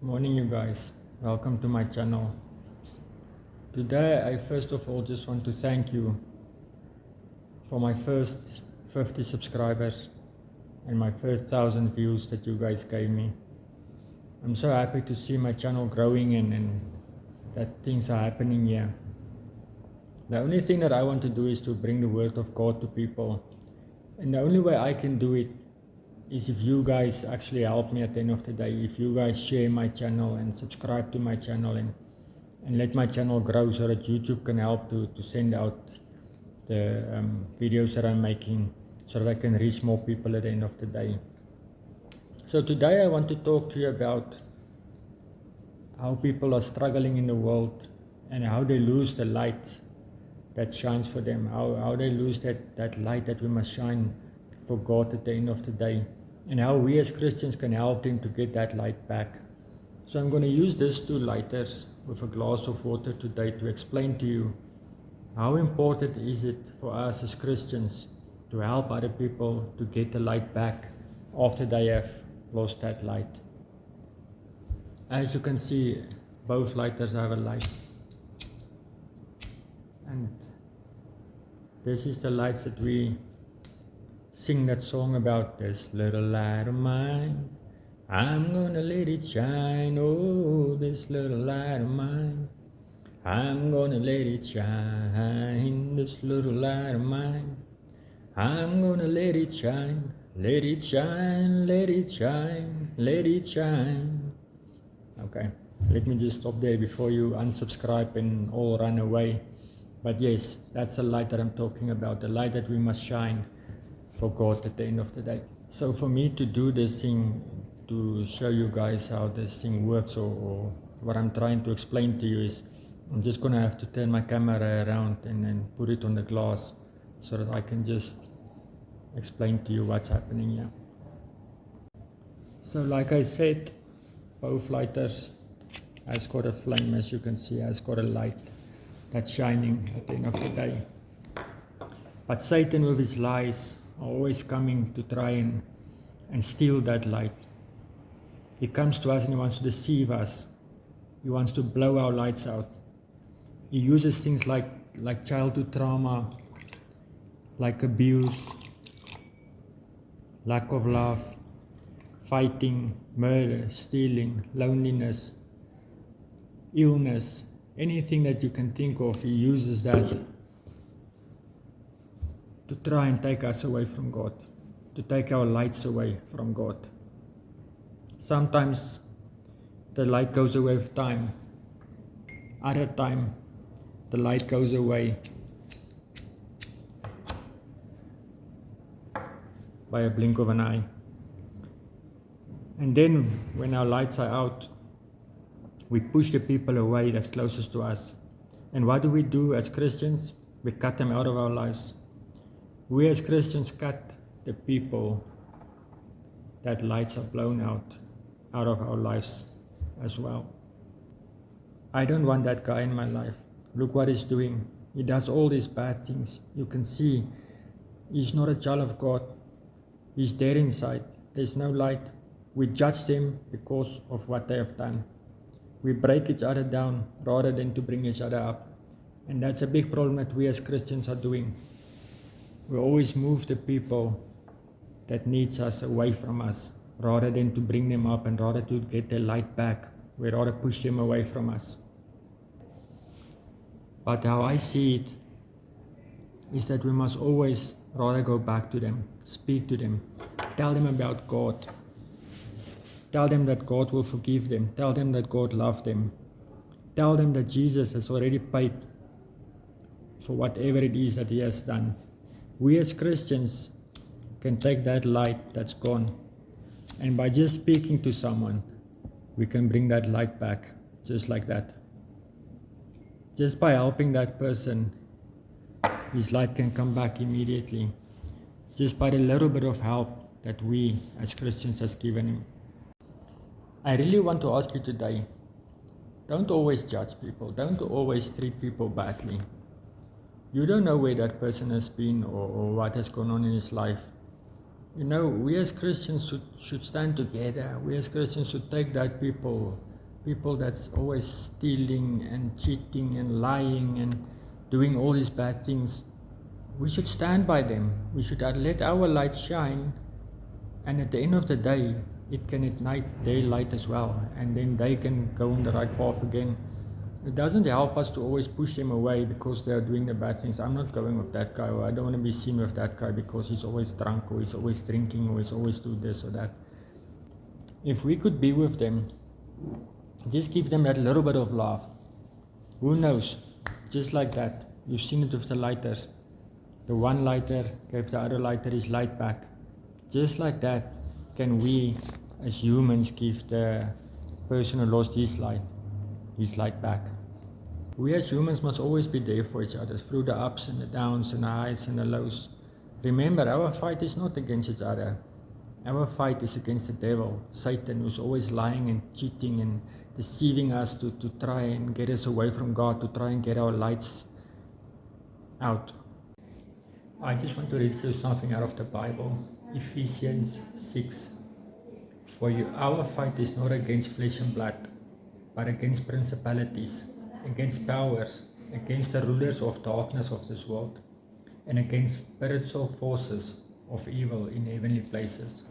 Morning, you guys. Welcome to my channel. Today, I first of all just want to thank you for my first 50 subscribers and my first 1,000 views that you guys gave me. I'm so happy to see my channel growing and that things are happening here. The only thing that I want to do is to bring the word of God to people. And the only way I can do it is if you guys actually help me at the end of the day. If you guys share my channel and subscribe to my channel and let my channel grow so that YouTube can help to send out the videos that I'm making so that I can reach more people at the end of the day. So today I want to talk to you about how people are struggling in the world and how they lose the light that shines for them, how they lose that light that we must shine for God at the end of the day, and how we as Christians can help them to get that light back. So I'm going to use these two lighters with a glass of water today to explain to you how important is it for us as Christians to help other people to get the light back after they have lost that light. As you can see, both lighters have a light. And this is the lights that we sing that song about. This little light of mine, I'm gonna let it shine. Oh, this little light of mine, I'm gonna let it shine. This little light of mine, I'm gonna let it shine. Let it shine, let it shine, let it shine. Okay, let me just stop there before you unsubscribe and all run away. But yes, that's the light that I'm talking about, the light that we must shine for God at the end of the day. So for me to do this thing, to show you guys how this thing works, or what I'm trying to explain to you is, I'm just going to have to turn my camera around and then put it on the glass so that I can just explain to you what's happening here. So like I said, both lighters has got a flame, as you can see, has got a light that's shining at the end of the day. But Satan with his lies are always coming to try and steal that light. He comes to us and he wants to deceive us. He wants to blow our lights out. He uses things like childhood trauma, like abuse, lack of love, fighting, murder, stealing, loneliness, illness, anything that you can think of. He uses that to try and take us away from God, to take our lights away from God. Sometimes the light goes away with time. Other time, the light goes away by a blink of an eye. And then when our lights are out, we push the people away that's closest to us. And what do we do as Christians? We cut them out of our lives. We as Christians cut the people that lights are blown out of our lives as well. I don't want that guy in my life. Look what he's doing. He does all these bad things. You can see he's not a child of God. He's dead inside. There's no light. We judge them because of what they have done. We break each other down rather than to bring each other up. And that's a big problem that we as Christians are doing. We always move the people that needs us away from us rather than to bring them up and rather to get their light back. We rather push them away from us. But how I see it is that we must always rather go back to them, speak to them, tell them about God. Tell them that God will forgive them. Tell them that God loves them. Tell them that Jesus has already paid for whatever it is that he has done. We as Christians can take that light that's gone, and by just speaking to someone, we can bring that light back, just like that. Just by helping that person, his light can come back immediately, just by the little bit of help that we as Christians has given him. I really want to ask you today, don't always judge people. Don't always treat people badly. You don't know where that person has been or what has gone on in his life. You know, we as Christians should stand together. We as Christians should take that people people that's always stealing and cheating and lying and doing all these bad things, we should stand by them. We should let our light shine, and at the end of the day, it can ignite their light as well, and then they can go on the right path again. It doesn't help us to always push them away because they are doing the bad things. I'm not going with that guy, or I don't want to be seen with that guy because he's always drunk, or he's always drinking, or he's always doing this or that. If we could be with them, just give them that little bit of love. Who knows? Just like that. You've seen it with the lighters. The one lighter gave the other lighter his light back. Just like that, can we as humans give the person who lost his light back. We as humans must always be there for each other through the ups and the downs and the highs and the lows. Remember, our fight is not against each other. Our fight is against the devil, Satan, who's always lying and cheating and deceiving us to try and get us away from God, to try and get our lights out. I just want to read you something out of the Bible, Ephesians 6. For our fight is not against flesh and blood, but against principalities, against powers, against the rulers of darkness of this world, and against spiritual forces of evil in heavenly places.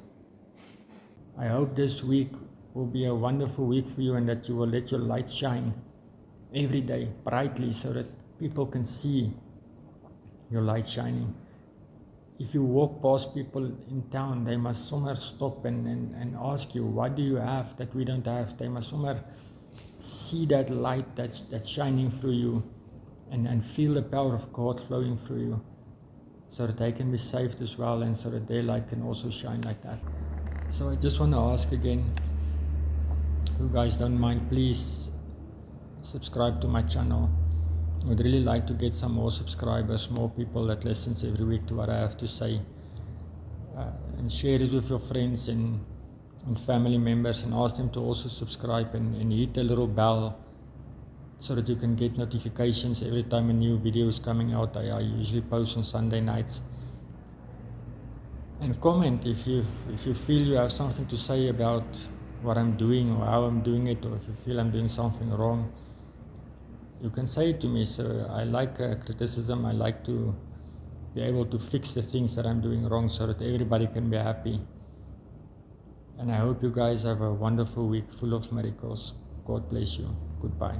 I hope this week will be a wonderful week for you, and that you will let your light shine every day brightly so that people can see your light shining. If you walk past people in town, they must somewhere stop and ask you, what do you have that we don't have? They must somewhere see that light that's shining through you and feel the power of God flowing through you, so that they can be saved as well, and so that their light can also shine like that. So I just want to ask again, if you guys don't mind, please subscribe to my channel. I would really like to get some more subscribers, more people that listens every week to what I have to say, and share it with your friends and family members, and ask them to also subscribe and hit the little bell so that you can get notifications every time a new video is coming out. I usually post on Sunday nights. And comment if you feel you have something to say about what I'm doing or how I'm doing it, or if you feel I'm doing something wrong. You can say it to me. So I like criticism. I like to be able to fix the things that I'm doing wrong so that everybody can be happy. And I hope you guys have a wonderful week full of miracles. God bless you. Goodbye.